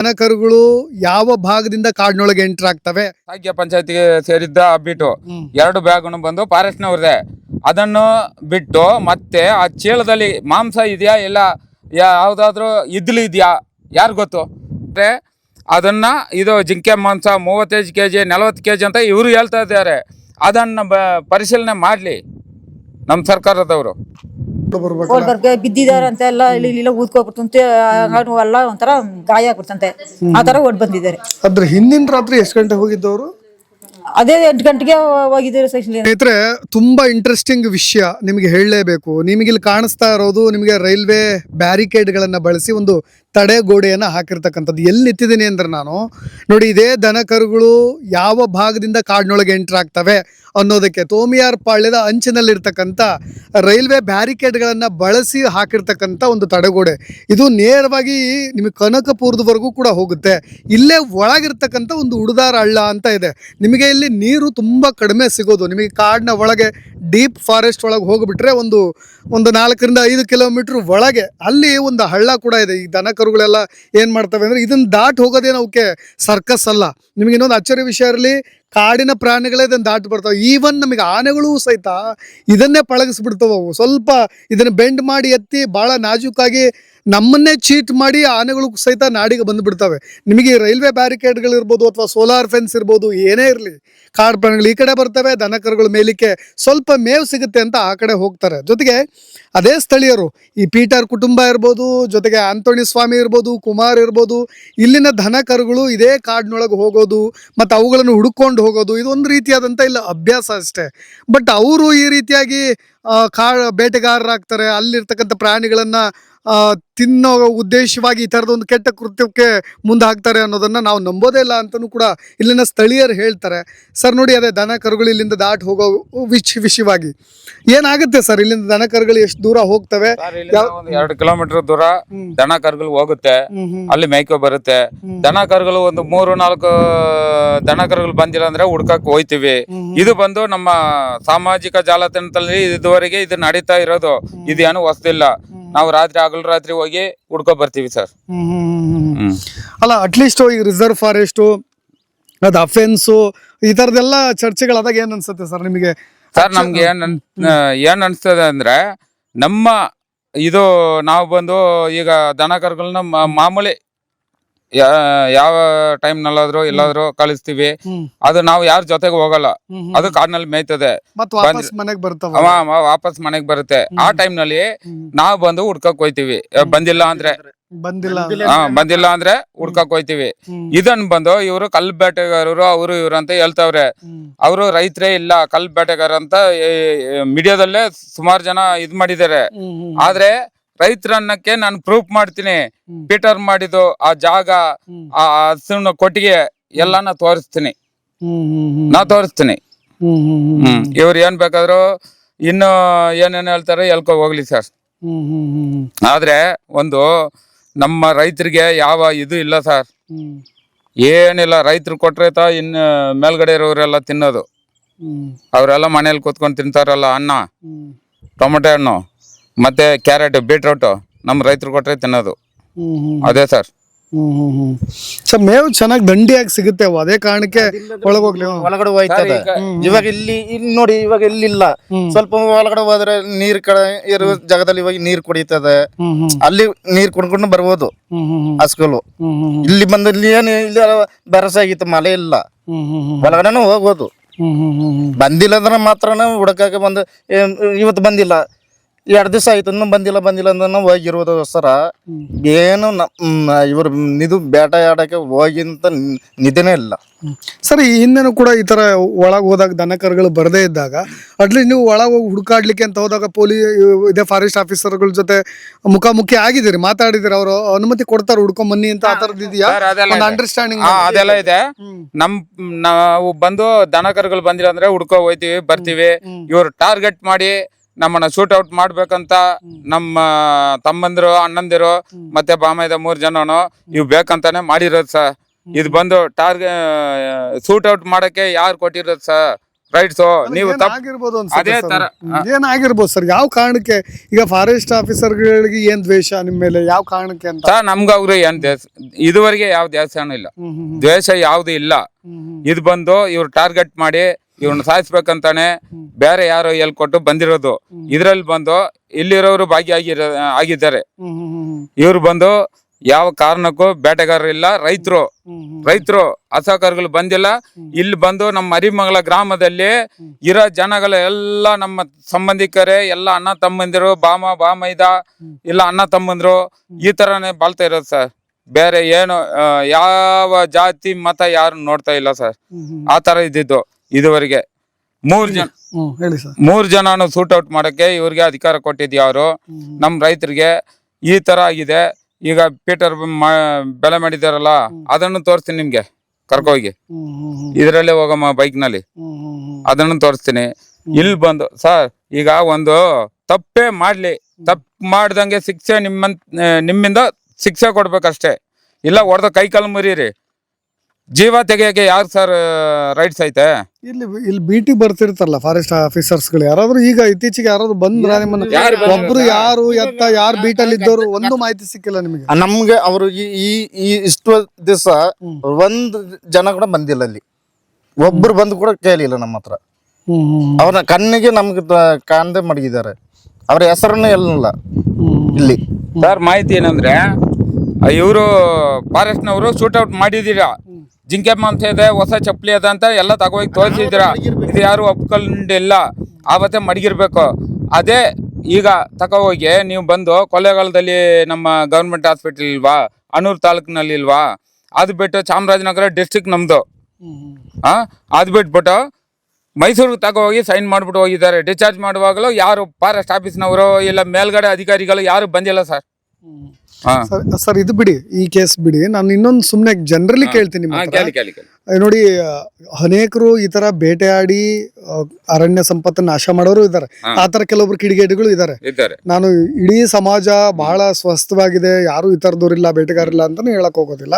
ದನಕರುಗಳು ಯಾವ ಭಾಗದಿಂದ ಕಾಡಿನೊಳಗೆ ಎಂಟರ್ ಆಗ್ತವೆ? ಭಾಗ್ಯ ಪಂಚಾಯತಿಗೆ ಸೇರಿದ್ದ ಬಿಟ್ಟು 2 ಬ್ಯಾಗ್ ಬಂದು ಫಾರೆಸ್ಟ್ನವ್ರದೇ. ಅದನ್ನು ಬಿಟ್ಟು ಮತ್ತೆ ಆ ಚೀಲದಲ್ಲಿ ಮಾಂಸ ಇದೆಯಾ ಇಲ್ಲ ಯಾವ್ದಾದ್ರು ಇದ್ಲು ಇದೆಯಾ ಯಾರು ಗೊತ್ತು. ಅದನ್ನ ಇದು ಜಿಂಕೆ ಮಾಂಸ 35 kg 40 kg ಅಂತ ಇವರು ಹೇಳ್ತಾ ಇದ್ದಾರೆ. ಅದನ್ನ ಪರಿಶೀಲನೆ ಮಾಡ್ಲಿ ನಮ್ಮ ಸರ್ಕಾರದವರು. ಬಿದ್ದಿದ್ದಾರೆ ಅಂತ ಎಲ್ಲ ಇಲ್ಲಿ ಊದ್ಕೊಬಿಡ್ತಂತೆ, ಎಲ್ಲ ಒಂಥರ ಗಾಯ ಆಗ್ಬಿಡ್ತಂತೆ, ಆ ತರ ಓಡ್ ಬಂದಿದ್ದಾರೆ. ಅದ್ರ ಹಿಂದಿನ ರಾತ್ರಿ ಎಷ್ಟು ಗಂಟೆ ಹೋಗಿದ್ದವರು? ಅದೇ 8 ಗಂಟೆಗೆ ಹೋಗಿದ್ದೀರಿ. ಸ್ನೇಹಿತರೆ, ತುಂಬಾ ಇಂಟ್ರೆಸ್ಟಿಂಗ್ ವಿಷಯ ನಿಮಗೆ ಹೇಳಲೇಬೇಕು. ನಿಮಗೆ ಇಲ್ಲಿ ಕಾಣಿಸ್ತಾ ಇರೋದು ನಿಮಗೆ ರೈಲ್ವೆ ಬ್ಯಾರಿಕೇಡ್ ಗಳನ್ನ ಬಳಸಿ ಒಂದು ತಡೆಗೋಡೆಯನ್ನ ಹಾಕಿರ್ತಕ್ಕಂಥದ್ದು. ಎಲ್ಲಿ ನಿಂತಿದ್ದೀನಿ ಅಂದ್ರೆ ನಾನು ನೋಡಿ, ಇದೇ ದನಕರುಗಳು ಯಾವ ಭಾಗದಿಂದ ಕಾಡಿನೊಳಗೆ ಎಂಟರ್ ಆಗ್ತವೆ ಅನ್ನೋದಕ್ಕೆ ತೋಮಿಯಾರ್ ಪಾಳ್ಯದ ಅಂಚಿನಲ್ಲಿರ್ತಕ್ಕಂಥ ರೈಲ್ವೆ ಬ್ಯಾರಿಕೇಡ್ಗಳನ್ನು ಬಳಸಿ ಹಾಕಿರ್ತಕ್ಕಂಥ ಒಂದು ತಡೆಗೋಡೆ. ಇದು ನೇರವಾಗಿ ನಿಮಗೆ ಕನಕಪುರದವರೆಗೂ ಕೂಡ ಹೋಗುತ್ತೆ. ಇಲ್ಲೇ ಒಳಗಿರ್ತಕ್ಕಂಥ ಒಂದು ಉಡುದಾರ ಹಳ್ಳ ಅಂತ ಇದೆ. ನಿಮಗೆ ಇಲ್ಲಿ ನೀರು ತುಂಬ ಕಡಿಮೆ ಸಿಗೋದು. ನಿಮಗೆ ಕಾಡಿನ ಒಳಗೆ ಡೀಪ್ ಫಾರೆಸ್ಟ್ ಒಳಗೆ ಹೋಗಿಬಿಟ್ರೆ ಒಂದು 4 ರಿಂದ 5 ಕಿಲೋಮೀಟರ್ ಒಳಗೆ ಅಲ್ಲಿ ಒಂದು ಹಳ್ಳ ಕೂಡ ಇದೆ. ಈ ದನಕರುಗಳೆಲ್ಲ ಏನು ಮಾಡ್ತವೆ ಅಂದರೆ ಇದನ್ನು ದಾಟಿ ಹೋಗೋದೇನು ಅವಕ್ಕೆ ಸರ್ಕಸ್ ಅಲ್ಲ. ನಿಮಗೆ ಇನ್ನೊಂದು ಅಚ್ಚರಿ ವಿಷಯ ಇರಲಿ, ಕಾಡಿನ ಪ್ರಾಣಿಗಳೇ ಇದನ್ನು ದಾಟಿ ಬರ್ತವೆ. ಈವನ್ ನಮಗೆ ಆನೆಗಳು ಸಹಿತ ಇದನ್ನೇ ಪಳಗಿಸ್ಬಿಡ್ತವೆ. ಅವು ಸ್ವಲ್ಪ ಇದನ್ನು ಬೆಂಡ್ ಮಾಡಿ ಎತ್ತಿ ಭಾಳ ನಾಜೂಕಾಗಿ ನಮ್ಮನ್ನೇ ಚೀಟ್ ಮಾಡಿ ಆನೆಗಳು ಸಹಿತ ನಾಡಿಗೆ ಬಂದುಬಿಡ್ತವೆ. ನಿಮಗೆ ರೈಲ್ವೆ ಬ್ಯಾರಿಕೇಡ್ಗಳಿರ್ಬೋದು ಅಥವಾ ಸೋಲಾರ್ ಫೆನ್ಸ್ ಇರ್ಬೋದು, ಏನೇ ಇರಲಿ, ಕಾಡು ಪ್ರಾಣಿಗಳು ಈ ಕಡೆ ಬರ್ತವೆ, ದನಕರುಗಳ ಮೇಲಿಕ್ಕೆ ಸ್ವಲ್ಪ ಮೇವು ಸಿಗುತ್ತೆ ಅಂತ ಆ ಕಡೆ ಹೋಗ್ತಾರೆ. ಜೊತೆಗೆ ಅದೇ ಸ್ಥಳೀಯರು, ಈ ಪೀಟರ್ ಕುಟುಂಬ ಇರ್ಬೋದು, ಜೊತೆಗೆ ಆಂಟೋನಿ ಸ್ವಾಮಿ ಇರ್ಬೋದು, ಕುಮಾರ್ ಇರ್ಬೋದು, ಇಲ್ಲಿನ ದನಕರುಗಳು ಇದೇ ಕಾಡಿನೊಳಗೆ ಹೋಗೋದು ಮತ್ತು ಅವುಗಳನ್ನು ಹುಡುಕೊಂಡು ಹೋಗೋದು ಇದೊಂದು ರೀತಿಯಾದಂಥ ಇಲ್ಲ ಅಭ್ಯಾಸ ಅಷ್ಟೇ. ಬಟ್ ಅವರು ಈ ರೀತಿಯಾಗಿ ಬೇಟೆಗಾರರಾಗ್ತಾರೆ, ಅಲ್ಲಿರ್ತಕ್ಕಂಥ ಪ್ರಾಣಿಗಳನ್ನು ತಿನ್ನೋ ಉದ್ದೇಶವಾಗಿ ಈ ಥರದೊಂದು ಕೆಟ್ಟ ಕೃತ್ಯಕ್ಕೆ ಮುಂದೆ ಹಾಕ್ತಾರೆ ಅನ್ನೋದನ್ನು ನಾವು ನಂಬೋದೇ ಇಲ್ಲ ಅಂತಲೂ ಕೂಡ ಇಲ್ಲಿನ ಸ್ಥಳೀಯರು ಹೇಳ್ತಾರೆ. ಸರ್ ನೋಡಿ, ಅದೇ ದನ ಕರುಗಳು ಇಲ್ಲಿಂದ ದಾಟಿ ಹೋಗೋ ವಿಷಯವಾಗಿ ಏನಾಗುತ್ತೆ ಸರ್? ಇಲ್ಲಿಂದ ದನ ಕರುಗಳು ಎಷ್ಟು ದೂರ ಹೋಗ್ತವೆ? 2 ಕಿಲೋಮೀಟರ್ ದೂರ ದನ ಕರುಗಳು ಹೋಗುತ್ತೆ, ಅಲ್ಲಿ ಮೇಯ್ಕೊ ಬರುತ್ತೆ. ದನ ಕರುಗಳು ಒಂದು 3-4 ದನ ಕರುಗಳು ಬಂದಿಲ್ಲ ಅಂದ್ರೆ ಹುಡ್ಕಕ್ ಹೋಯ್ತಿವಿ. ಇದು ಬಂದು ನಮ್ಮ ಸಾಮಾಜಿಕ ಜಾಲತಾಣದಲ್ಲಿ ಇದುವರೆಗೆ ಇದು ನಡೀತಾ ಇರೋದು. ಇದೇನು ಹೊಸದಿಲ್ಲ. ನಾವು ರಾತ್ರಿ ಹೋಗಿ ಹುಡ್ಕೊ ಬರ್ತೀವಿ ಸರ್. ಅಲ್ಲ, ಅಟ್ಲೀಸ್ಟ್ ಈಗ ರಿಸರ್ವ್ ಫಾರೆಸ್ಟು ಅದು ಅಫೆನ್ಸು ಈ ಥರದ್ದೆಲ್ಲ ಚರ್ಚೆಗಳಾದಾಗ ಏನು ಅನ್ಸುತ್ತೆ ಸರ್ ನಿಮಗೆ? ಸರ್ ನಮ್ಗೆ ಏನ್ ಅನ್ಸ್ತದೆ ಅಂದ್ರೆ, ನಮ್ಮ ಇದು ನಾವು ಬಂದು ಈಗ ದನ ಕರುಗಳನ್ನ ಮಾಮೂಲಿ ಯಾವ ಟೈಮ್ ನಲ್ಲಾದ್ರೂ ಎಲ್ಲಾದ್ರೂ ಕಳಿಸ್ತೀವಿ. ಅದು ನಾವು ಯಾರ ಜೊತೆಗೆ ಹೋಗಲ್ಲ, ಅದು ಕಾಡಿನಲ್ಲಿ ಮೇಯ್ತದೆ, ವಾಪಸ್ ಮನೆಗ್ ಬರುತ್ತೆ. ಆ ಟೈಮ್ ನಲ್ಲಿ ನಾವು ಬಂದು ಹುಡ್ಕಕ್ ಹೋಯ್ತಿವಿ. ಬಂದಿಲ್ಲ ಅಂದ್ರೆ ಹುಡ್ಕಕ್ ಹೋಯ್ತಿವಿ. ಇದನ್ ಬಂದು ಇವರು ಕಲ್ ಬೇಟೆಗಾರರು ಅವರು ಇವ್ರು ಅಂತ ಹೇಳ್ತಾವ್ರೆ. ಅವರು ರೈತರೇ ಇಲ್ಲ, ಕಲ್ ಬೇಟೆಗಾರ ಅಂತ ಮೀಡಿಯಾದಲ್ಲೇ ಸುಮಾರು ಜನ ಇದ್ ಮಾಡಿದ್ದಾರೆ. ಆದ್ರೆ ರೈತರನ್ನಕ್ಕೆ ನಾನು ಪ್ರೂಫ್ ಮಾಡ್ತೀನಿ. ಪೀಟರ್ ಮಾಡಿದ್ದು ಆ ಜಾಗ, ಆ ಹಸುನ ಕೊಟ್ಟಿಗೆ ಎಲ್ಲಾನ ತೋರಿಸ್ತೀನಿ. ಇವ್ರು ಏನ್ ಬೇಕಾದ್ರು ಇನ್ನು ಏನೇನ್ ಹೇಳ್ತಾರೆ ಹೇಳ್ಕೊ ಹೋಗ್ಲಿ ಸರ್. ಆದ್ರೆ ಒಂದು ನಮ್ಮ ರೈತರಿಗೆ ಯಾವ ಇದು ಇಲ್ಲ ಸರ್, ಏನಿಲ್ಲ. ರೈತರು ಕೊಟ್ರೆ ಇನ್ನು ಮೇಲ್ಗಡೆ ಇರೋರೆಲ್ಲ ತಿನ್ನೋದು. ಅವರೆಲ್ಲ ಮನೇಲಿ ಕೂತ್ಕೊಂಡು ತಿಂತಾರಲ್ಲ, ಅನ್ನ, ಟೊಮೆಟೊ ಹಣ್ಣು ಮತ್ತೆ ಕ್ಯಾರೆಟ್, ಬೀಟ್ರೂಟ್ ನಮ್ಮ ರೈತರು ಕೊಟ್ರೆ ತಿನ್ನೋದು. ಅದೇ ಸರ್. ಮೇವು ಚೆನ್ನಾಗಿ ದಂಡಿಯಾಗಿ ಸಿಗುತ್ತೆ. ಅದೇ ಕಾರಣಕ್ಕೆ ಒಳಗಡೆ ಹೋಯ್ತದೆ. ಇವಾಗ ಇಲ್ಲಿ ನೋಡಿ, ಇವಾಗ ಇಲ್ಲಿಲ್ಲ. ಸ್ವಲ್ಪ ಒಳಗಡೆ ಹೋದ್ರೆ ನೀರ್ ಕಡೆ ಇರುವ ಜಾಗದಲ್ಲಿ ಇವಾಗ ನೀರ್ ಕುಡಿತದೆ. ಅಲ್ಲಿ ನೀರ್ ಕುಡ್ಕೊಂಡು ಬರ್ಬೋದು ಹಸುಗಳು. ಇಲ್ಲಿ ಬಂದಲ್ಲಿ ಏನು ಇಲ್ಲಿ ಭರವಸೆ ಆಗಿತ್ತು, ಮಳೆ ಇಲ್ಲ, ಒಳಗಡೆನೂ ಹೋಗ್ಬೋದು. ಬಂದಿಲ್ಲ ಅಂದ್ರೆ ಮಾತ್ರನೇ ಹುಡುಕಕ್ಕೆ ಬಂದು ಇವತ್ತು ಬಂದಿಲ್ಲ, 2 ದಿವಸ ಆಯ್ತು ಇನ್ನೂ ಬಂದಿಲ್ಲ ಅಂದ್ರೆ ಹೋಗಿರೋದೋಸ್ಕರ ಏನು ಇವರು ಇದು ಬೇಟೆಯಾಡಕ್ಕೆ ಹೋಗಿಂತ ನಿಧಿನೇ ಇಲ್ಲ. ಸರ್, ಈ ಹಿಂದೆನೂ ಕೂಡ ಈ ತರ ಒಳಗೆ ಹೋದಾಗ ದನಕರುಗಳು ಬರದೇ ಇದ್ದಾಗ ಅಟ್ಲೀಸ್ಟ್ ನೀವು ಒಳಗೆ ಹೋಗಿ ಹುಡುಕಾಡ್ಲಿಕ್ಕೆ ಅಂತ ಹೋದಾಗ ಇದೇ ಫಾರೆಸ್ಟ್ ಆಫೀಸರ್ಗಳ ಜೊತೆ ಮುಖಾಮುಖಿ ಆಗಿದ್ದೀರಿ, ಮಾತಾಡಿದಿರಿ, ಅವರು ಅನುಮತಿ ಕೊಡ್ತಾರೆ ಹುಡ್ಕೊಂಡ್ ಬನ್ನಿ ಅಂತ? ಆ ತರದ್ ಇದೆಯಾ ಅಂಡರ್ಸ್ಟ್ಯಾಂಡಿಂಗ್? ಅದೆಲ್ಲ ಇದೆ. ನಾವು ಬಂದು ದನಕರುಗಳು ಬಂದಿಲ್ಲ ಅಂದ್ರೆ ಹುಡ್ಕೋ ಹೋಯ್ತಿವಿ, ಬರ್ತೀವಿ. ಇವ್ರು ಟಾರ್ಗೆಟ್ ಮಾಡಿ ನಮ್ಮನ್ನ ಶೂಟ್ ಔಟ್ ಮಾಡ್ಬೇಕಂತ ನಮ್ಮ ತಮ್ಮಂದಿರು, ಅಣ್ಣಂದಿರು ಮತ್ತೆ ಬಾಮೈದ 3 ಜನನು ಇವ್ ಬೇಕಂತಾನೆ ಮಾಡಿರೋದು ಸರ್. ಇದು ಬಂದು ಶೂಟ್ ಔಟ್ ಮಾಡಕ್ಕೆ ಯಾರು ಕೊಟ್ಟಿರೋದು ಸರ್? ರೈಟ್ಸ್ ನೀವು ತಪ್ಪು ಆಗಿರ್ಬೋದು ಅದೇ ತರ ಏನಾಗಿರ್ಬೋದು ಸರ್? ಯಾವ ಕಾರಣಕ್ಕೆ ಈಗ ಫಾರೆಸ್ಟ್ ಆಫೀಸರ್ಗಳಿಗೆ ಏನ್ ದ್ವೇಷ ನಿಮ್ಮ ಮೇಲೆ? ಯಾವ ಕಾರಣಕ್ಕೆ ಅಂತ? ಸರ್ ನಮ್ಗ ಅವ್ರು ಏನ್ ಇದುವರೆಗೆ ಯಾವ ದ್ವೇಷನೂ ಇಲ್ಲ, ದ್ವೇಷ ಯಾವ್ದು ಇಲ್ಲ. ಇದು ಬಂದು ಇವ್ರು ಟಾರ್ಗೆಟ್ ಮಾಡಿ ಇವ್ರನ್ನ ಸಾಯಿಸ್ಬೇಕಂತಾನೆ ಬೇರೆ ಯಾರೋ ಹೇಳ್ಕೊಟ್ಟು ಬಂದಿರೋದು. ಇದ್ರಲ್ಲಿ ಬಂದು ಇಲ್ಲಿರೋರು ಆಗಿದ್ದಾರೆ. ಇವ್ರು ಬಂದು ಯಾವ ಕಾರಣಕ್ಕೂ ಬೇಟೆಗಾರರಿಲ್ಲ, ರೈತರು ಅಸಹಕಾರಿಗಳು ಬಂದಿಲ್ಲ. ಇಲ್ಲಿ ಬಂದು ನಮ್ಮ ಮರಿಮಂಗಲ ಗ್ರಾಮದಲ್ಲಿ ಇರೋ ಜನಗಳ ಎಲ್ಲ ನಮ್ಮ ಸಂಬಂಧಿಕರೇ, ಎಲ್ಲ ಅಣ್ಣ ತಮ್ಮಂದಿರು, ಬಾಮೈದ ಇಲ್ಲ ಅಣ್ಣ ತಮ್ಮಂದ್ರು ಈ ತರನೇ ಬಾಳ್ತಾ ಇರೋದು ಸರ್. ಬೇರೆ ಏನು ಯಾವ ಜಾತಿ ಮತ ಯಾರು ನೋಡ್ತಾ ಇಲ್ಲ ಸರ್. ಆ ತರ ಇದ್ದಿದ್ದು ಇದುವರೆಗೆ. 3 ಜನನು ಸೂಟ್ ಔಟ್ ಮಾಡಕ್ಕೆ ಇವ್ರಿಗೆ ಅಧಿಕಾರ ಕೊಟ್ಟಿದ್ಯಾರು ನಮ್ ರೈತರಿಗೆ. ಈ ತರ ಆಗಿದೆ. ಈಗ ಪೀಟರ್ ಬೆಲೆ ಮಾಡಿದಾರಲ್ಲ, ಅದನ್ನು ತೋರಿಸ್ತೀನಿ ನಿಮ್ಗೆ, ಕರ್ಕೋಗಿ ಇದ್ರಲ್ಲೇ ಹೋಗಮ್ಮ ಬೈಕ್ ನಲ್ಲಿ, ಅದನ್ನು ತೋರಿಸ್ತೀನಿ. ಇಲ್ಲಿ ಬಂದು ಸರ್ ಈಗ ಒಂದು ತಪ್ಪೇ ಮಾಡ್ಲಿ, ತಪ್ಪು ಮಾಡ್ದಂಗೆ ಶಿಕ್ಷೆ ನಿಮ್ಮಿಂದ ಶಿಕ್ಷೆ ಕೊಡ್ಬೇಕಷ್ಟೇ. ಇಲ್ಲ ಹೊಡೆದ ಕೈ ಕಾಲು ಮುರೀರಿ, ಜೀವ ತೆಗಿಯಕ್ಕೆ ಯಾರು ಸರ್ ರೈಟ್ಸ್ ಐತೆ? ಇಲ್ಲಿ ಬಿಟಿ ಬರ್ತಿರ್ತಾರಲ್ಲ ಫಾರೆಸ್ಟ್ ಆಫೀಸರ್ಸ್ಗಳು, ಯಾರಾದ್ರೂ ಈಗ ಇತ್ತೀಚೆಗೆ ಯಾರಾದ್ರೂ ಬಂದ್ರ ನಿಮ್ಮನ್ನ? ಒಬ್ರು ಯಾರು ಯಾರು ಬೀಟಲ್ಲಿ ಇದ್ದವರು ಒಂದು ಮಾಹಿತಿ ಸಿಕ್ಕಿಲ್ಲ ನಿಮಗೆ? ನಮ್ಗೆ ಅವರು ಈ ಇಷ್ಟು ದಿವಸ ಒಂದ್ ಜನ ಕೂಡ ಬಂದಿಲ್ಲ. ಅಲ್ಲಿ ಒಬ್ರು ಬಂದು ಕೂಡ ಕೇಳಿಲ್ಲ ನಮ್ಮ ಹತ್ರ. ಅವ್ರ ಕಣ್ಣಿಗೆ ನಮ್ಗೆ ಕಾಣದೆ ಮಡಗಿದ್ದಾರೆ. ಅವ್ರ ಹೆಸರನ್ನ ಎಲ್ಲ ಇಲ್ಲಿ ಸರ್ ಮಾಹಿತಿ ಏನಂದ್ರೆ, ಇವರು ಫಾರೆಸ್ಟ್ ನವರು ಶೂಟ್ ಔಟ್ ಮಾಡಿದೀರಾ, ಜಿಂಕೆ ಮಾಂಸ ಇದೆ, ಹೊಸ ಚಪ್ಪಲಿ ಅದ ಅಂತ ಎಲ್ಲ ತಗೋಗಿ ತೋರಿಸಿದಿರ. ಇದು ಯಾರು ಒಪ್ಕೊಂಡಿಲ್ಲ, ಆವತ್ತೇ ಮಡಗಿರ್ಬೇಕು. ಅದೇ ಈಗ ತಗೋಗಿ ನೀವು ಬಂದು ಕೊಳ್ಳೇಗಾಲದಲ್ಲಿ ನಮ್ಮ ಗೌರ್ಮೆಂಟ್ ಹಾಸ್ಪಿಟಲ್ ಇಲ್ವಾ, ಅನೂರ್ ತಾಲೂಕಿನಲ್ಲಿ ಇಲ್ವಾ, ಅದು ಬಿಟ್ಟು ಚಾಮರಾಜನಗರ ಡಿಸ್ಟ್ರಿಕ್ಟ್ ನಮ್ದು. ಅದು ಬಿಟ್ಬಿಟ್ಟು ಮೈಸೂರಿಗೆ ತಗೋಗಿ ಸೈನ್ ಮಾಡ್ಬಿಟ್ಟು ಹೋಗಿದ್ದಾರೆ. ಡಿಸ್ಚಾರ್ಜ್ ಮಾಡುವಾಗಲೂ ಯಾರು ಫಾರೆಸ್ಟ್ ಆಫೀಸ್ನವರು ಇಲ್ಲ ಮೇಲ್ಗಡೆ ಅಧಿಕಾರಿಗಳು ಯಾರು ಬಂದಿಲ್ಲ ಸರ್. ಸರ್ ಇದು ಬಿಡಿ, ಈ ಕೇಸ್ ಬಿಡಿ. ನಾನು ಇನ್ನೊಂದು ಸುಮ್ನೆ ಜನರಲಿ ಕೇಳ್ತೀನಿ. ನೋಡಿ, ಅನೇಕರು ಈ ತರ ಬೇಟೆಯಾಡಿ ಅರಣ್ಯ ಸಂಪತ್ತನ್ನು ನಾಶ ಮಾಡೋರು ಇದ್ದಾರೆ. ಆತರ ಕೆಲವೊಬ್ರು ಕಿಡಿಗೇಡಿಗಳು ಇದ್ದಾರೆ. ನಾನು ಇಡೀ ಸಮಾಜ ಬಹಳ ಸ್ವಸ್ಥವಾಗಿದೆ, ಯಾರು ಈ ತರದವ್ರಿಲ್ಲ, ಬೇಟೆಗಾರಿಲ್ಲ ಅಂತಾನು ಹೇಳಕ್ ಹೋಗೋದಿಲ್ಲ.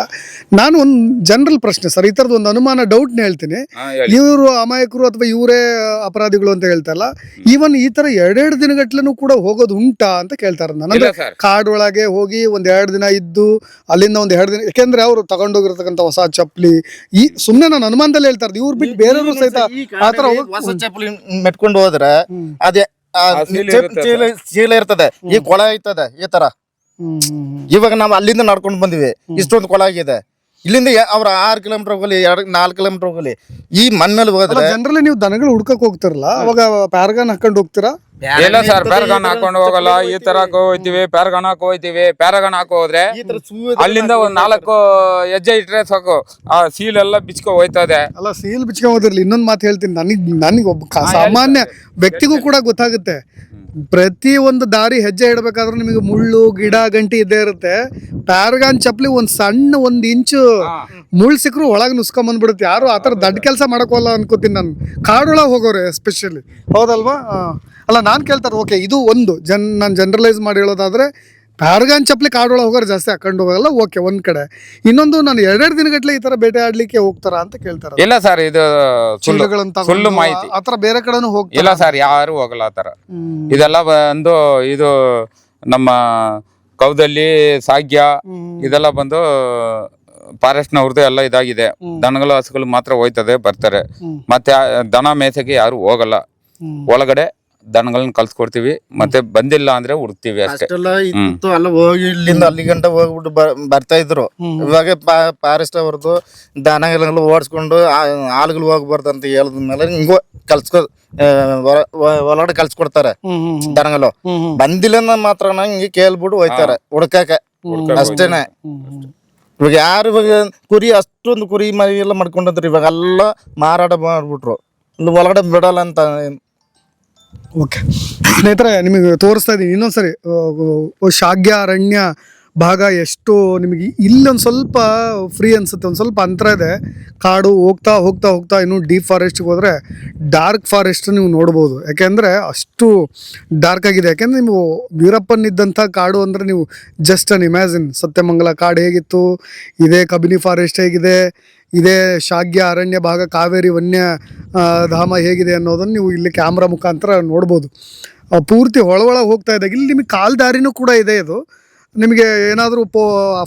ನಾನು ಒಂದು ಜನರಲ್ ಪ್ರಶ್ನೆ ಸರ್, ಈ ತರದ ಒಂದು ಅನುಮಾನ, ಡೌಟ್ ಹೇಳ್ತೀನಿ. ಇವರು ಅಮಾಯಕರು ಅಥವಾ ಇವರೇ ಅಪರಾಧಿಗಳು ಅಂತ ಹೇಳ್ತಲ್ಲ, ಈವನ್ ಈ ತರ 2 ದಿನಗಟ್ಲೆನೂ ಕೂಡ ಹೋಗೋದು ಉಂಟಾ ಅಂತ ಕೇಳ್ತಾರೆ. ನಾನು ಕಾಡೊಳಗೆ ಹೋಗಿ 1-2 ದಿನ ಇದ್ದು ಅಲ್ಲಿಂದ 1-2 ದಿನ, ಯಾಕೆಂದ್ರೆ ಅವ್ರು ತಗೊಂಡೋಗಿರ್ತಕ್ಕಂಥ ಹೊಸ ಚಪ್ಪಲಿ, ಈ ಸುಮ್ನೆ ನಾನು ಅನುಮಾನದಲ್ಲಿ ಹೇಳ್ತಾ ಇರ್ತೀನಿ. ಇವ್ರು ಬಿಟ್ಟು ಬೇರೆಯವರು ಸಹಿತ ಆತರ ಹೊಸ ಚಪ್ಪಲಿ ಮೆಟ್ಕೊಂಡು ಹೋದ್ರೆ ಅದೇ ಚೀಲ ಇರ್ತದೆ, ಈ ಕೊಳ ಐತದೆ ಈ ತರ. ಇವಾಗ ನಾವು ಅಲ್ಲಿಂದ ನಡ್ಕೊಂಡು ಬಂದಿವಿ, ಇಷ್ಟೊಂದು ಕೊಳ ಆಗಿದೆ. ಇಲ್ಲಿಂದ ಅವ್ರ 6 ಕಿಲೋಮೀಟರ್ ಹೋಗಲಿ, 4 ಕಿಲೋಮೀಟರ್ ಹೋಗಲಿ, ಈ ಮಣ್ಣಲ್ಲಿ ಹೋದ್ರೆ ಜನರಲಿ ನೀವು ದನಗಳು ಹುಡ್ಕಕ್ ಹೋಗ್ತಿರಲ್ಲ, ಅವಾಗ ಪ್ಯಾರ್ಗಾನ್ ಹಾಕೊಂಡು ಹೋಗ್ತೀರಾ? ಇಲ್ಲ ಸರ್, ಪ್ಯಾರಗಾನ್ ಹಾಕೊಂಡು ಹೋಗಲ್ಲ. ಈ ತರ ಹೋಯ್ತಿವಿ, ಪ್ಯಾರಗಾನ್ ಹೋಯ್ತಿವಿ. ಪ್ಯಾರಗಾನ್ ಹೋದ್ರೆ ಅಲ್ಲಿಂದ 4 ಹೆಜ್ಜೆ ಇಟ್ರೆ ಸಾಕು, ಆ ಸೀಲ್ ಎಲ್ಲ ಬಿಚ್ಕೊ ಹೋಯ್ತದೆ. ಅಲ್ಲ, ಸೀಲ್ ಬಿಚ್ಕೊ ಹೋದಿರ್ಲಿ. ಇನ್ನೊಂದು ಮಾತು ಹೇಳ್ತೀನಿ, ನನಗೆ ಒಬ್ಬ ಸಾಮಾನ್ಯ ವ್ಯಕ್ತಿಗೂ ಕೂಡ ಗೊತ್ತಾಗುತ್ತೆ. ಪ್ರತಿ ಒಂದು ದಾರಿ ಹೆಜ್ಜೆ ಇಡಬೇಕಾದ್ರೂ ನಿಮಗೆ ಮುಳ್ಳು ಗಿಡ ಗಂಟಿ ಇದ್ದೇ ಇರುತ್ತೆ. ಪ್ಯಾರಗಾನ್ ಚಪ್ಪಲಿ ಒಂದು 1 ಇಂಚು ಮುಳ್ಳು ಸಿಕ್ಕರು ಒಳಗೆ ನುಸ್ಕೊಂಡ್ ಬಂದ್ಬಿಡುತ್ತೆ. ಯಾರು ಆತರ ದಡ್ಡ ಕೆಲಸ ಮಾಡಕೋಲ್ಲ ಅನ್ಕೋತೀನಿ ನಾನು, ಕಾಡೊಳಗೆ ಹೋಗೋರೆ ಎಸ್ಪೆಷಲಿ. ಹೌದಲ್ವಾ? ಅಲ್ಲ, ನಾನು ಕೇಳ್ತಾರೆ, ಓಕೆ, ಇದು ಒಂದು ನಾನು ಜನರಲೈಸ್ ಮಾಡಿ ಹೇಳೋದಾದ್ರೆ ಪ್ಯಾರಗಾನ್ ಚಪ್ಪಲಿ ಕಾಡೊಳಗೆ ಹೋಗೋರು ಜಾಸ್ತಿ ಹಾಕೊಂಡು ಹೋಗಲ್ಲ, ಓಕೆ, ಒಂದ್ ಕಡೆ. ಇನ್ನೊಂದು, ನಾನು 2 ದಿನಗಟ್ಲೆ ಈ ತರ ಬೇಟೆ ಆಡ್ಲಿಕ್ಕೆ ಹೋಗ್ತಾರ ಅಂತ ಕೇಳ್ತಾರೆ. ಇಲ್ಲ ಸರ್, ಇದು ಸುಳ್ಳು ಮಾಹಿತಿ. ಆತರ ಬೇರೆ ಕಡೆನೂ ಹೋಗ್ತಾರೆ? ಇಲ್ಲ ಸರ್, ಯಾರು ಹೋಗಲ್ಲ ಆತರ. ಇದೆಲ್ಲ ಬಂದು ಇದು ನಮ್ಮ ಕೌದಲ್ಲಿ ಸಾಗ್ಯ ಇದೆಲ್ಲ ಬಂದು ಫಾರೆಸ್ಟ್ ನವ್ರದ್ದು ಎಲ್ಲ ಇದಾಗಿದೆ. ದನಗಳು ಹಸುಗಳು ಮಾತ್ರ ಹೋಯ್ತದೆ, ಬರ್ತಾರೆ. ಮತ್ತೆ ದನ ಮೇಸಕ್ಕೆ ಯಾರು ಹೋಗಲ್ಲ. ಒಳಗಡೆ ದನಗಳನ್ನ ಕಲ್ಸ್ಕೊಡ್ತೀವಿ, ಮತ್ತೆ ಬಂದಿಲ್ಲ ಅಂದ್ರೆ ಹುಡುಕ್ತಿವಿ ಅಷ್ಟೇ. ಇತ್ತು ಅಲ್ಲ, ಹೋಗಿ ಇಲ್ಲಿಂದ ಅಲ್ಲಿ ಗಂಟ ಹೋಗ್ಬಿಟ್ಟು ಬರ್ತಾ ಇದ್ರು. ಇವಾಗ ಫಾರೆಸ್ಟ್ ಅವ್ರದ್ದು ದನಗಳೆಲ್ಲ ಓಡಿಸ್ಕೊಂಡು ಹಾಲುಗಳು ಹೋಗ್ಬಾರ್ದು ಅಂತ ಹೇಳಿದ್ಮೇಲೆ ಹಿಂಗೋ ಒಳಗಡೆ ಕಲ್ಸ್ಕೊಡ್ತಾರೆ. ದನಗಳು ಬಂದಿಲ್ಲ ಮಾತ್ರ ಹಿಂಗೆ ಕೇಳ್ಬಿಟ್ಟು ಹೋಯ್ತಾರೆ ಹುಡ್ಕಕ್ಕೆ, ಅಷ್ಟೇನೆ. ಇವಾಗ ಯಾರು ಇವಾಗ ಕುರಿ ಅಷ್ಟೊಂದು ಕುರಿ ಮರಿ ಎಲ್ಲ ಮಾಡ್ಕೊಂಡ್ರಿ, ಇವಾಗ ಎಲ್ಲ ಮಾರಾಟ ಮಾಡ್ಬಿಟ್ರು, ಒಳಗಡೆ ಬಿಡಲ್ಲ ಅಂತ. ಓಕೆ ಸ್ನೇಹಿತರೆ, ನಿಮಗೆ ತೋರಿಸ್ತಾ ಇದ್ದೀನಿ ಇನ್ನೊಂದ್ಸರಿ. ಶಾಗ್ಯ ಅರಣ್ಯ ಭಾಗ ಎಷ್ಟು ನಿಮಗೆ ಇಲ್ಲೊಂದು ಸ್ವಲ್ಪ ಫ್ರೀ ಅನಿಸುತ್ತೆ, ಒಂದು ಸ್ವಲ್ಪ ಅಂತರ ಇದೆ. ಕಾಡು ಹೋಗ್ತಾ ಹೋಗ್ತಾ ಹೋಗ್ತಾ ಇನ್ನೂ ಡೀಪ್ ಫಾರೆಸ್ಟ್ಗೆ ಹೋದರೆ ಡಾರ್ಕ್ ಫಾರೆಸ್ಟ್ ನೀವು ನೋಡ್ಬೋದು. ಯಾಕೆಂದರೆ ಅಷ್ಟು ಡಾರ್ಕ್ ಆಗಿದೆ. ಯಾಕೆಂದರೆ ನೀವು ವೀರಪ್ಪನಿದ್ದಂಥ ಕಾಡು ಅಂದರೆ ನೀವು ಜಸ್ಟ್ ಅನ್ ಇಮ್ಯಾಜಿನ್ ಸತ್ಯಮಂಗಲ ಕಾಡು ಹೇಗಿತ್ತು, ಇದೇ ಕಬಿನಿ ಫಾರೆಸ್ಟ್ ಹೇಗಿದೆ, ಇದೇ ಶಾಗ್ಯ ಅರಣ್ಯ ಭಾಗ ಕಾವೇರಿ ವನ್ಯ ಧಾಮ ಹೇಗಿದೆ ಅನ್ನೋದನ್ನು ನೀವು ಇಲ್ಲಿ ಕ್ಯಾಮ್ರಾ ಮುಖಾಂತರ ನೋಡ್ಬೋದು. ಪೂರ್ತಿ ಒಳಗೆ ಹೋಗ್ತಾ ಇದ್ದಾಗ ಇಲ್ಲಿ ನಿಮಗೆ ಕಾಲು ದಾರಿನೂ ಕೂಡ ಇದೆ. ಇದು ನಿಮಗೆ ಏನಾದರೂ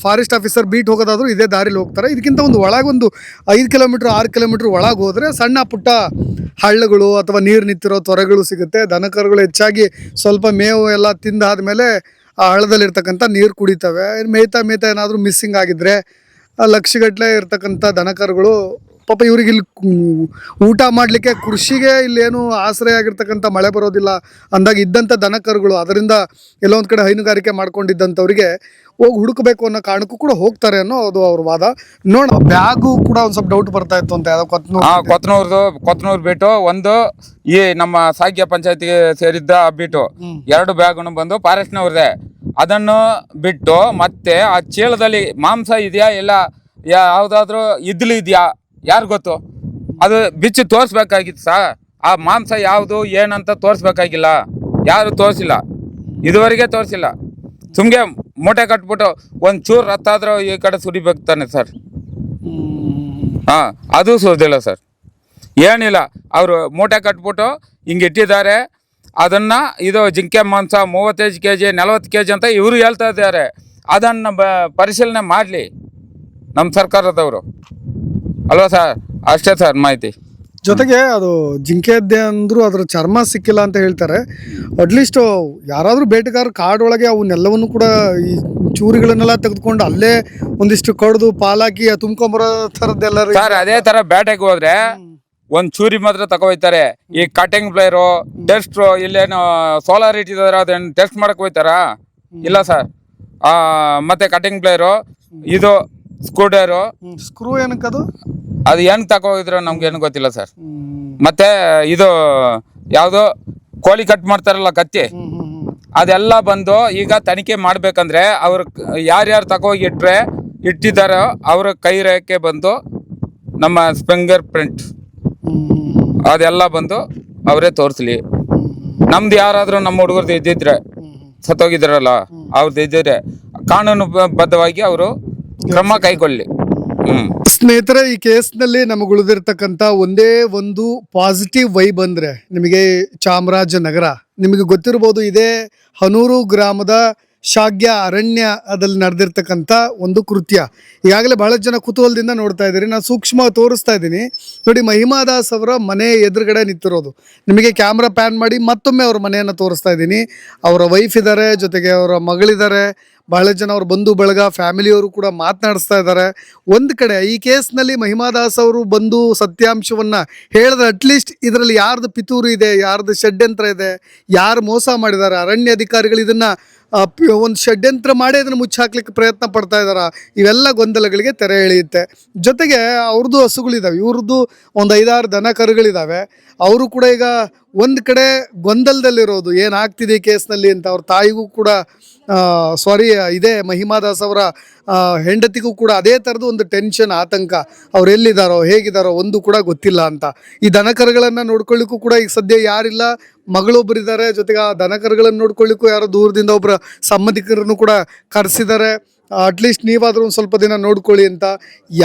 ಫಾರೆಸ್ಟ್ ಆಫೀಸರ್ ಬೀಟ್ ಹೋಗೋದಾದರೂ ಇದೇ ದಾರಿಲಿ ಹೋಗ್ತಾರೆ. ಇದಕ್ಕಿಂತ ಒಂದು ಒಳಗೊಂದು 5 ಕಿಲೋಮೀಟ್ರ್ 6 ಕಿಲೋಮೀಟ್ರ್ ಒಳಗೆ ಹೋದರೆ ಸಣ್ಣ ಪುಟ್ಟ ಹಳ್ಳಗಳು ಅಥವಾ ನೀರು ನಿಂತಿರೋ ತೊರೆಗಳು ಸಿಗುತ್ತೆ. ದನಕರುಗಳು ಹೆಚ್ಚಾಗಿ ಸ್ವಲ್ಪ ಮೇವು ಎಲ್ಲ ತಿಂದಾದ್ಮೇಲೆ ಆ ಹಳ್ಳದಲ್ಲಿರ್ತಕ್ಕಂಥ ನೀರು ಕುಡಿತವೆ. ಮೇಯ್ತಾ ಏನಾದರೂ ಮಿಸ್ಸಿಂಗ್ ಆಗಿದ್ದರೆ ಲಕ್ಷಗಟ್ಟಲೆ ಇರ್ತಕ್ಕಂಥ ದನಕರುಗಳು ಪಾಪ ಇವ್ರಿಗೆ ಇಲ್ಲಿ ಊಟ ಮಾಡಲಿಕ್ಕೆ ಕೃಷಿಗೆ ಇಲ್ಲೇನು ಆಶ್ರಯ ಆಗಿರ್ತಕ್ಕಂಥ ಮಳೆ ಬರೋದಿಲ್ಲ ಅಂದಾಗ ಇದ್ದಂಥ ದನಕರುಗಳು ಅದರಿಂದ ಎಲ್ಲೋ ಒಂದು ಕಡೆ ಹೈನುಗಾರಿಕೆ ಮಾಡ್ಕೊಂಡಿದ್ದಂಥವ್ರಿಗೆ ಹೋಗಿ ಹುಡುಕಬೇಕು ಅನ್ನೋ ಕಾರಣಕ್ಕೂ ಕೂಡ ಹೋಗ್ತಾರೆ ಅನ್ನೋ ಅದು ಅವ್ರ ವಾದ. ನೋಡ ಬ್ಯಾಗು ಕೂಡ ಒಂದು ಸ್ವಲ್ಪ ಡೌಟ್ ಬರ್ತಾ ಇತ್ತು ಅಂತ ಯಾವುದೋ ಕೊತ್ನೂರು ಬಿಟ್ಟು ಒಂದು ಈ ನಮ್ಮ ಸಾಗ್ಯ ಪಂಚಾಯತಿಗೆ ಸೇರಿದ್ದ ಬಿಟ್ಟು 2 ಬ್ಯಾಗ್ನು ಬಂದು ಫಾರೆಸ್ಟ್ನವ್ರದೇ. ಅದನ್ನು ಬಿಟ್ಟು ಮತ್ತೆ ಆ ಚೀಲದಲ್ಲಿ ಮಾಂಸ ಇದೆಯಾ ಇಲ್ಲ ಯಾವುದಾದ್ರೂ ಇದ್ಲು ಇದೆಯಾ ಯಾರು ಗೊತ್ತು, ಅದು ಬಿಚ್ಚಿ ತೋರಿಸ್ಬೇಕಾಗಿತ್ತು ಸರ್. ಆ ಮಾಂಸ ಯಾವುದು ಏನಂತ ತೋರಿಸ್ಬೇಕಾಗಿಲ್ಲ, ಯಾರು ತೋರಿಸಿಲ್ಲ, ಇದುವರೆಗೆ ತೋರಿಸಿಲ್ಲ. ಸುಮ್ಗೆ ಮೂಟೆ ಕಟ್ಬಿಟ್ಟು ಒಂದು ಚೂರು ರಥ ಆದ್ರೂ ಈ ಕಡೆ ಸುರಿಬೇಕು ತಾನೆ ಸರ್. ಅದು ಸುರಿದಿಲ್ಲ ಸರ್, ಏನಿಲ್ಲ. ಅವರು ಮೂಟೆ ಕಟ್ಬಿಟ್ಟು ಹಿಂಗೆ ಇಟ್ಟಿದ್ದಾರೆ. ಅದನ್ನು ಇದು ಜಿಂಕೆ ಮಾಂಸ 35 kg 40 kg ಅಂತ ಇವರು ಹೇಳ್ತಾ ಇದ್ದಾರೆ. ಅದನ್ನು ಪರಿಶೀಲನೆ ಮಾಡಲಿ ನಮ್ಮ ಸರ್ಕಾರದವರು ಅಲ್ವಾ ಸರ್. ಅಷ್ಟೇ ಸರ್ ಮಾಹಿತಿ. ಜೊತೆಗೆ ಅದು ಜಿಂಕೆದ್ದೆ ಅಂದರೂ ಅದ್ರ ಚರ್ಮ ಸಿಕ್ಕಿಲ್ಲ ಅಂತ ಹೇಳ್ತಾರೆ. ಅಟ್ಲೀಸ್ಟ್ ಯಾರಾದರೂ ಬೇಟೆಗಾರರು ಕಾಡೊಳಗೆ ಅವನ್ನೆಲ್ಲವನ್ನು ಕೂಡ ಈ ಚೂರಿಗಳನ್ನೆಲ್ಲ ತೆಗೆದುಕೊಂಡು ಅಲ್ಲೇ ಒಂದಿಷ್ಟು ಕಡ್ದು ಪಾಲಾಕಿ ತುಂಬ್ಕೊಂಬರೋ ಥರದ್ದೆಲ್ಲ ಸರ್. ಅದೇ ಥರ ಬೇಟೆಗೆ ಹೋದ್ರೆ ಒಂದು ಚೂರಿ ಮಾತ್ರ ತಗೋಯ್ತಾರೆ. ಈ ಕಟಿಂಗ್ ಪ್ಲೇಯರು ಟೆಸ್ಟ್ರು ಇಲ್ಲೇನು ಸೋಲಾರ್ ಇಟ್ಟಿದ್ದಾರೆ ಅದನ್ನು ಟೆಸ್ಟ್ ಮಾಡಕ್ಕೆ ಹೋಯ್ತಾರಾ? ಇಲ್ಲ ಸರ್. ಮತ್ತೆ ಕಟಿಂಗ್ ಪ್ಲೇಯರು ಇದು ಸ್ಕ್ರೂಡ್ರೈವರು ಸ್ಕ್ರೂ ಏನಕ್ಕದು ಅದು ಹೆಂಗೆ ತಗೋಗಿದ್ರು ನಮ್ಗೇನು ಗೊತ್ತಿಲ್ಲ ಸರ್. ಮತ್ತೆ ಇದು ಯಾವುದು ಕೋಳಿ ಕಟ್ ಮಾಡ್ತಾರಲ್ಲ ಕತ್ತಿ, ಅದೆಲ್ಲ ಬಂದು ಈಗ ತನಿಖೆ ಮಾಡ್ಬೇಕಂದ್ರೆ ಅವ್ರು ಯಾರ್ಯಾರು ತಗೋಗಿ ಇಟ್ಟಿದ್ದಾರೋ ಅವ್ರ ಕೈ ರೇಖೆ ಬಂದು ನಮ್ಮ ಫಿಂಗರ್ ಪ್ರಿಂಟ್ ಅದೆಲ್ಲ ಬಂದು ಅವರೇ ತೋರಿಸ್ಲಿ. ನಮ್ದು ಯಾರಾದರೂ ನಮ್ಮ ಹುಡುಗರ್ದು ಇದ್ದಿದ್ರೆ ಸತ್ತೋಗಿದ್ರಲ್ಲ ಅವ್ರದ್ದು ಇದ್ದಿದ್ರೆ ಕಾನೂನು ಬದ್ಧವಾಗಿ ಅವರು ಕ್ರಮ ಕೈಗೊಳ್ಳಿ. ಸ್ನೇಹಿತರೆ, ಈ ಕೇಸ್ನಲ್ಲಿ ನಮಗೆ ಉಳಿದಿರ್ತಕ್ಕಂಥ ಒಂದೇ ಒಂದು ಪಾಸಿಟಿವ್ ವೈಬ್ ಅಂದರೆ ನಿಮಗೆ ಚಾಮರಾಜನಗರ. ನಿಮಗೆ ಗೊತ್ತಿರ್ಬೋದು, ಇದೇ ಹನೂರು ಗ್ರಾಮದ ಶಾಗ್ಯ ಅರಣ್ಯದಲ್ಲಿ ನಡೆದಿರ್ತಕ್ಕಂಥ ಒಂದು ಕೃತ್ಯ. ಈಗಾಗಲೇ ಬಹಳ ಜನ ಕುತೂಹಲದಿಂದ ನೋಡ್ತಾ ಇದ್ದೀರಿ. ನಾನು ಸೂಕ್ಷ್ಮವಾಗಿ ತೋರಿಸ್ತಾ ಇದ್ದೀನಿ ನೋಡಿ. ಮಹಿಮಾ ದಾಸ್ ಅವರ ಮನೆ ಎದುರುಗಡೆ ನಿಂತಿರೋದು. ನಿಮಗೆ ಕ್ಯಾಮ್ರಾ ಪ್ಯಾನ್ ಮಾಡಿ ಮತ್ತೊಮ್ಮೆ ಅವ್ರ ಮನೆಯನ್ನು ತೋರಿಸ್ತಾ ಇದ್ದೀನಿ. ಅವರ ವೈಫ್ ಇದ್ದಾರೆ, ಜೊತೆಗೆ ಅವರ ಮಗಳಿದ್ದಾರೆ. ಬಹಳ ಜನ ಅವ್ರ ಬಂಧು ಬಳಗ ಫ್ಯಾಮಿಲಿಯವರು ಕೂಡ ಮಾತನಾಡಿಸ್ತಾ ಇದ್ದಾರೆ. ಒಂದು ಕಡೆ ಈ ಕೇಸ್ನಲ್ಲಿ ಮಹಿಮಾ ದಾಸ್ ಅವರು ಬಂದು ಸತ್ಯಾಂಶವನ್ನು ಹೇಳಿದ್ರೆ ಅಟ್ಲೀಸ್ಟ್ ಇದರಲ್ಲಿ ಯಾರ್ದು ಪಿತೂರು ಇದೆ, ಯಾರ್ದು ಷಡ್ಯಂತ್ರ ಇದೆ, ಯಾರು ಮೋಸ ಮಾಡಿದ್ದಾರೆ, ಅರಣ್ಯ ಅಧಿಕಾರಿಗಳು ಇದನ್ನು ಒಂದು ಷಡ್ಯಂತ್ರ ಮಾಡಿ ಅದನ್ನು ಮುಚ್ಚಾಕ್ಲಿಕ್ಕೆ ಪ್ರಯತ್ನ ಪಡ್ತಾ ಇದ್ದಾರೆ. ಇವೆಲ್ಲ ಗೊಂದಲಗಳಿಗೆ ತೆರೆ ಎಳೆಯುತ್ತೆ. ಜೊತೆಗೆ ಅವ್ರದ್ದು ಹಸುಗಳಿದ್ದಾವೆ, ಇವ್ರದ್ದು ಒಂದು 5-6 ದನ ಕರುಗಳಿದ್ದಾವೆ. ಅವರು ಕೂಡ ಈಗ ಒಂದು ಕಡೆ ಗೊಂದಲದಲ್ಲಿರೋದು ಏನಾಗ್ತಿದೆ ಈ ಕೇಸ್ನಲ್ಲಿ ಅಂತ. ಅವ್ರ ತಾಯಿಗೂ ಕೂಡ ಇದೇ ಮಹಿಮಾ ದಾಸ್ ಅವರ ಹೆಂಡತಿಗೂ ಕೂಡ ಅದೇ ಥರದ್ದು ಒಂದು ಟೆನ್ಷನ್, ಆತಂಕ. ಅವ್ರು ಎಲ್ಲಿದ್ದಾರೋ ಹೇಗಿದ್ದಾರೋ ಒಂದು ಕೂಡ ಗೊತ್ತಿಲ್ಲ ಅಂತ. ಈ ದನಕರುಗಳನ್ನು ನೋಡ್ಕೊಳ್ಳಿಕ್ಕೂ ಕೂಡ ಈಗ ಸದ್ಯ ಯಾರಿಲ್ಲ. ಮಗಳೊಬ್ಬರಿದ್ದಾರೆ, ಜೊತೆಗೆ ಆ ದನಕರುಗಳನ್ನು ನೋಡ್ಕೊಳ್ಳಿಕ್ಕೂ ಯಾರೋ ದೂರದಿಂದ ಒಬ್ಬರ ಸಂಬಂಧಿಕರನ್ನು ಕೂಡ ಕರೆಸಿದ್ದಾರೆ. ಅಟ್ಲೀಸ್ಟ್ ನೀವಾದರೂ ಒಂದು ಸ್ವಲ್ಪ ದಿನ ನೋಡ್ಕೊಳ್ಳಿ ಅಂತ.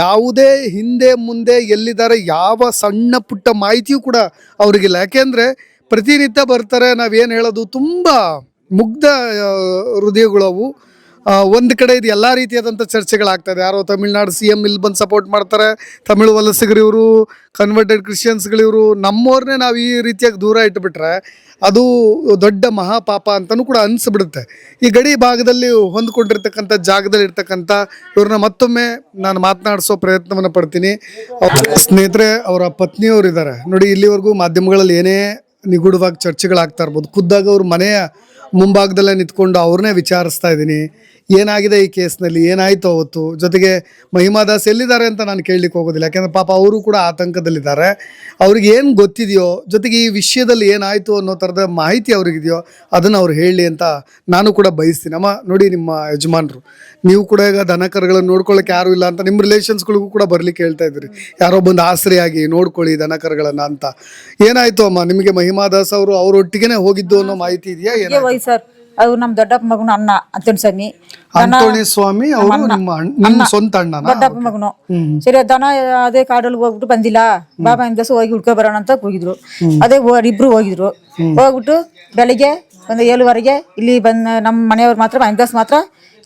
ಯಾವುದೇ ಹಿಂದೆ ಮುಂದೆ ಎಲ್ಲಿದ್ದಾರೆ ಯಾವ ಸಣ್ಣ ಪುಟ್ಟ ಮಾಹಿತಿಯೂ ಕೂಡ ಅವರಿಗಿಲ್ಲ. ಯಾಕೆಂದರೆ ಪ್ರತಿನಿತ್ಯ ಬರ್ತಾರೆ, ನಾವೇನು ಹೇಳೋದು ತುಂಬ ಮುಗ್ಧ ಹೃದಯಗಳವು. ಒಂದು ಕಡೆ ಇದು ಎಲ್ಲ ರೀತಿಯಾದಂಥ ಚರ್ಚೆಗಳಾಗ್ತದೆ. ಯಾರೋ ತಮಿಳ್ನಾಡು CM ಇಲ್ಲಿ ಬಂದು ಸಪೋರ್ಟ್ ಮಾಡ್ತಾರೆ, ತಮಿಳು ವಲಸಿಗರಿವರು, ಕನ್ವರ್ಟೆಡ್ ಕ್ರಿಶ್ಚಿಯನ್ಸ್ಗಳಿವರು. ನಮ್ಮವ್ರನ್ನೇ ನಾವು ಈ ರೀತಿಯಾಗಿ ದೂರ ಇಟ್ಟುಬಿಟ್ರೆ ಅದು ದೊಡ್ಡ ಮಹಾಪಾಪ ಅಂತಲೂ ಕೂಡ ಅನಿಸ್ಬಿಡುತ್ತೆ. ಈ ಗಡಿ ಭಾಗದಲ್ಲಿ ಹೊಂದ್ಕೊಂಡಿರ್ತಕ್ಕಂಥ ಜಾಗದಲ್ಲಿ ಇರ್ತಕ್ಕಂಥ ಇವ್ರನ್ನ ಮತ್ತೊಮ್ಮೆ ನಾನು ಮಾತನಾಡಿಸೋ ಪ್ರಯತ್ನವನ್ನು ಪಡ್ತೀನಿ. ಸ್ನೇಹಿತರೆ, ಅವರ ಪತ್ನಿಯವರಿದ್ದಾರೆ ನೋಡಿ. ಇಲ್ಲಿವರೆಗೂ ಮಾಧ್ಯಮಗಳಲ್ಲಿ ಏನೇ ನಿಗೂಢವಾಗಿ ಚರ್ಚೆಗಳಾಗ್ತಾ ಇರ್ಬೋದು. ಖುದ್ದಾಗಿ ಅವ್ರ ಮನೆಯ ಮುಂಭಾಗದಲ್ಲೇ ನಿಂತ್ಕೊಂಡು ಅವ್ರನ್ನೇ ವಿಚಾರಿಸ್ತಾ ಇದ್ದೀನಿ, ಏನಾಗಿದೆ ಈ ಕೇಸ್ನಲ್ಲಿ, ಏನಾಯಿತು ಅವತ್ತು. ಜೊತೆಗೆ ಮಹಿಮಾ ದಾಸ್ ಎಲ್ಲಿದ್ದಾರೆ ಅಂತ ನಾನು ಕೇಳಲಿಕ್ಕೆ ಹೋಗೋದಿಲ್ಲ, ಯಾಕೆಂದರೆ ಪಾಪ ಅವರು ಕೂಡ ಆತಂಕದಲ್ಲಿದ್ದಾರೆ. ಅವ್ರಿಗೆ ಏನು ಗೊತ್ತಿದೆಯೋ, ಜೊತೆಗೆ ಈ ವಿಷಯದಲ್ಲಿ ಏನಾಯಿತು ಅನ್ನೋ ಥರದ ಮಾಹಿತಿ ಅವ್ರಿಗಿದೆಯೋ ಅದನ್ನು ಅವ್ರು ಹೇಳಲಿ ಅಂತ ನಾನು ಕೂಡ ಬಯಸ್ತೀನಿ. ಅಮ್ಮ ನೋಡಿ, ನಿಮ್ಮ ಯಜಮಾನರು, ನೀವು ಕೂಡ ಈಗ ದನ ಕರುಗಳನ್ನು ನೋಡ್ಕೊಳ್ಳೋಕೆ ಯಾರೂ ಇಲ್ಲ ಅಂತ ನಿಮ್ಮ ರಿಲೇಷನ್ಸ್ಗಳಿಗೂ ಕೂಡ ಬರ್ಲಿಕ್ಕೆ ಹೇಳ್ತಾ ಇದ್ದೀರಿ, ಯಾರೋ ಬಂದು ಆಸರೆಯಾಗಿ ನೋಡ್ಕೊಳ್ಳಿ ದನ ಕರುಗಳನ್ನು ಅಂತ. ಏನಾಯಿತು ಅಮ್ಮ, ನಿಮಗೆ ಮಹಿಮಾ ದಾಸ್ ಅವರು ಅವರೊಟ್ಟಿಗೆ ಹೋಗಿದ್ದು ಅನ್ನೋ ಮಾಹಿತಿ ಇದೆಯಾ? ಹೋಗಿ ಸರ್, ಅವ್ರು ನಮ್ಮ ದೊಡ್ಡಪ್ಪ ಮಗನ ಅಣ್ಣ ಅಂತೇಳಿ ಸ್ವಾಮಿ, ಅಂತೋಣಿ ಸ್ವಾಮಿ ಅವರು ನಿಮ್ಮ ಸ್ವಂತ ಅಣ್ಣನ? ದೊಡ್ಡಪ್ಪ ಮಗನು. ಸರಿ, ದನ ಅದೇ ಕಾಡಲ್ಲಿ ಹೋಗ್ಬಿಟ್ಟು ಬಂದಿಲ್ಲ, ಬಾಬಾ ಇಂದ ಹೋಗಿ ಹುಡ್ಕೊ ಬರೋಣ ಅಂತ ಹೋಗಿದ್ರು. ಅದೇ ಇಬ್ರು ಹೋಗಿದ್ರು. ಹೋಗ್ಬಿಟ್ಟು ಬೆಳಿಗ್ಗೆ ಒಂದು 7:15 ಇಲ್ಲಿ ಬಂದ ನಮ್ಮ ಮನೆಯವ್ರು ಮಾತ್ರ ಮಹಂದಾಸ್ ಮಾತ್ರ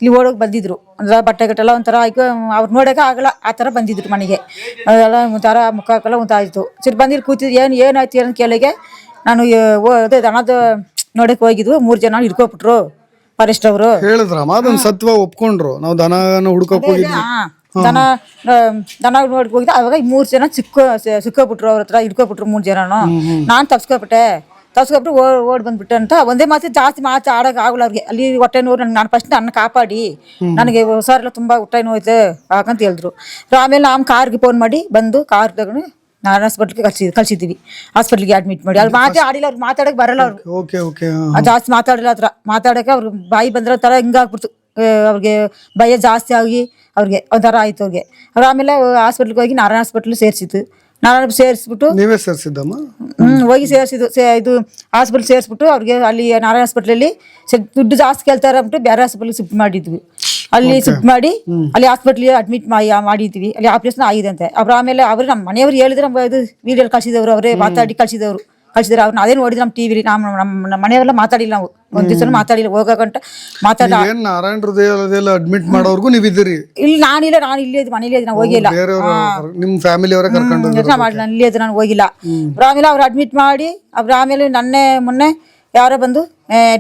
ಇಲ್ಲಿ ಓಡೋಗಿ ಬಂದಿದ್ರು. ಅಂದ್ರೆ ಬಟ್ಟೆ ಗಟ್ಟೆಲ್ಲ ಒಂಥರ ಆಯ್ತು, ಅವ್ರು ನೋಡೋಕೆ ಆಗಲ್ಲ ಆ ಥರ ಬಂದಿದ್ರು ಮನೆಗೆ. ಅದೆಲ್ಲ ಒಂಥರ ಮುಖಕ್ಕೆಲ್ಲ ಒಂತಾಯಿತು. ಸರಿ ಬಂದಿಲ್ಲಿ ಕೂತಿದ್ರು, ಏನಾಯ್ತು ಏನು ಕೇಳಿಗೆ ನಾನು ಅದೇ ದನದ ನೋಡಕ್ ಹೋಗಿದ್ವು, 3 ಜನ ಹಿಡ್ಕೊಬಿಟ್ರು ಫಾರೆಸ್ಟ್ ಅವರು. ಹೇಳಿದ್ರಮ್ಮ ಅದನ್ನ ಸತ್ವ ಒಪ್ಕೊಂಡ್ರು, ನಾವು ದನ ಹುಡ್ಕೋಕ್ ಹೋಗಿದ್ವಿ. ದನ ನೋಡಕ್ ಹೋಗಿದ್ದೆ. ಅವಾಗ 3 ಜನ ಸಿಕ್ಕೋಬಿಟ್ರು, ಅವ್ರ ಹತ್ರ ಹಿಡ್ಕೊಬಿಟ್ರು 3 ಜನನು. ನಾನ್ ತಪ್ಸ್ಕೊಬಿಟ್ಟೆ ಓಡ್ ಬಂದ್ಬಿಟ್ಟೆ ಅಂತ ಒಂದೇ ಮಾತು, ಜಾಸ್ತಿ ಮಾತು ಆಡೋಕೆ ಆಗಲ್ಲ ಅವ್ರಿಗೆ. ಅಲ್ಲಿ ಹೊಟ್ಟೆ ನೋವು, ನಾನು ಫಸ್ಟ್ ನನ್ನ ಕಾಪಾಡಿ, ನನಗೆ ಹುಷಾರೆಲ್ಲ ತುಂಬಾ ಹೊಟ್ಟೆ ನೋಯ್ತು ಹಾಕಂತ ಹೇಳಿದ್ರು. ಆಮೇಲೆ ನಾವು ಕಾರ್ಗೆ ಫೋನ್ ಮಾಡಿ ಬಂದು ಕಾರ್ ತಗೊಂಡು ನಾನು ಹಾಸ್ಪಿಟ್ಲಿಗೆ ಕಳ್ಸಿದ್ದೀವಿ. ಹಾಸ್ಪಿಟ್ಲಿಗೆ ಅಡ್ಮಿಟ್ ಮಾಡಿ. ಅಲ್ಲಿ ಮಾತೇ ಆಡಿಲ್ಲ, ಅವ್ರು ಮಾತಾಡಕ್ ಬರಲ್ಲ. ಅವ್ರು ಜಾಸ್ತಿ ಮಾತಾಡಿಲ್ಲ, ಹತ್ರ ಮಾತಾಡಕ್ಕೆ ಅವ್ರು ಬಾಯಿ ಬಂದ್ರೆ ಥರ ಹಿಂಗಾಗ್ಬಿಡ್ತು. ಅವ್ರಿಗೆ ಭಯ ಜಾಸ್ತಿ ಆಗಿ ಅವ್ರಿಗೆ ಒಂಥರ ಆಯ್ತು ಅವ್ರಿಗೆ. ಅವ್ರು ಆಮೇಲೆ ಹಾಸ್ಪಿಟ್ಲಿಗೆ ಹೋಗಿ ನಾರಾಯಣ ಹಾಸ್ಪಿಟ್ಲ್ ಸೇರಿಸಿದ್ದು. ನಾರಾಯಣ ಸೇರಿಸ್ಬಿಟ್ಟು ನೀವೇ ಸೇರಿಸಿದ್ದಮ್ಮ? ಹೋಗಿ ಸೇರಿಸಿದ್ದು. ಇದು ಹಾಸ್ಪಿಟ್ಲ್ ಸೇರಿಸ್ಬಿಟ್ಟು ಅವ್ರಿಗೆ ಅಲ್ಲಿ ನಾರಾಯಣ ಹಾಸ್ಪಿಟ್ಲಲ್ಲಿ ದುಡ್ಡು ಜಾಸ್ತಿ ಕೇಳ್ತಾರೆ ಅಂದ್ಬಿಟ್ಟು ಬೇರೆ ಹಾಸ್ಪಿಟ್ಲಿಗೆ ಶಿಫ್ಟ್ ಮಾಡಿದ್ವಿ. ಅಲ್ಲಿ ಶಿಫ್ಟ್ ಮಾಡಿ ಅಲ್ಲಿ ಹಾಸ್ಪಿಟ್ಲಿಗೆ ಅಡ್ಮಿಟ್ ಮಾಡಿದ್ವಿ. ಅಲ್ಲಿ ಆಪರೇಷನ್ ಆಗಿದೆ ಅಂತೆ. ಆಮೇಲೆ ಅವ್ರು ನಮ್ಮ ಮನೆಯವ್ರು ಹೇಳಿದ್ರೆ ಇದು ವಿಡಿಯೋ ಕಳ್ಸಿದವ್ರು, ಅವರೇ ಮಾತಾಡಿ ಕಳ್ಸಿದವ್ರು. ಅವ್ರನ್ನ ಅದೇ ನೋಡಿದ್ರು ನಮ್ಮ ಟಿವಿಲಿ. ನಮ್ಮ ಮನೆಯವರೆಲ್ಲ ಮಾತಾಡಿಲ್ಲ, ನಾವು ಒಂದ್ ದಿವಸ ಮಾತಾಡಿಲ್ಲ, ಹೋಗಂಟ ಮಾತಾಡ. ನಾರಾಯಣ ಹೃದಯ ಅಡ್ಮಿಟ್ ಮಾಡೋರ್ಗು ನೀವಿದ್ದೀರಿ? ಇಲ್ಲಿ ನಾನಿಲ್ಲ, ನಾನು ಇಲ್ಲೇ ಮನೇಲಿ ನಾನು ಹೋಗಿಲ್ಲ. ನಿಮ್ಮ ಫ್ಯಾಮಿಲಿ ಅವರೇ ಕರ್ಕೊಂಡು ನಾನು ಇಲ್ಲೇ ನಾನು ಹೋಗಿಲ್ಲ. ಆಮೇಲೆ ಅವ್ರು ಅಡ್ಮಿಟ್ ಮಾಡಿ ಆಮೇಲೆ ಮೊನ್ನೆ ಯಾರೋ ಬಂದು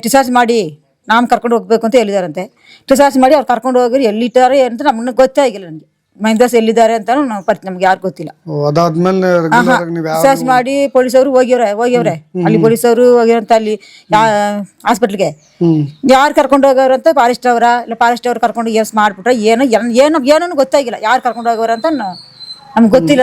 ಡಿಸ್ಚಾರ್ಜ್ ಮಾಡಿ ನಾವು ಕರ್ಕೊಂಡು ಹೋಗ್ಬೇಕು ಅಂತ ಹೇಳಿದಾರಂತೆ. ಡಿಸ್ಚಾರ್ಜ್ ಮಾಡಿ ಅವ್ರು ಕರ್ಕೊಂಡು ಹೋಗಿ ಎಲ್ಲಿದ್ದಾರೆ ಅಂತ ನಮ್ಮನ್ನ ಗೊತ್ತೇ ಆಗಿಲ್ಲ. ನನಗೆ ಮಹೇಂದ್ರಸ್ ಎಲ್ಲಿದ್ದಾರೆ ಅಂತ ನಮ್ಗೆ ಯಾರು ಗೊತ್ತಿಲ್ಲ. ಡಿಸ್ಚಾರ್ಜ್ ಮಾಡಿ ಪೊಲೀಸವರು ಹೋಗ್ಯವ್ರೆ ಅಲ್ಲಿ ಪೊಲೀಸವರು ಹೋಗಿರಂತ ಅಲ್ಲಿ ಹಾಸ್ಪಿಟ್ಲಿಗೆ. ಯಾರು ಕರ್ಕೊಂಡು ಹೋಗೋರು ಅಂತ ಫಾರೆಸ್ಟ್ ಅವರ ಇಲ್ಲ ಫಾರೆಸ್ಟ್ ಅವ್ರು ಕರ್ಕೊಂಡು ಮಾಡ್ಬಿಟ್ರೆ ಏನೋ ಗೊತ್ತಾಗಿಲ್ಲ. ಯಾರು ಕರ್ಕೊಂಡು ಹೋಗೋರು ಅಂತ ನಮ್ಗೆ ಗೊತ್ತಿಲ್ಲ.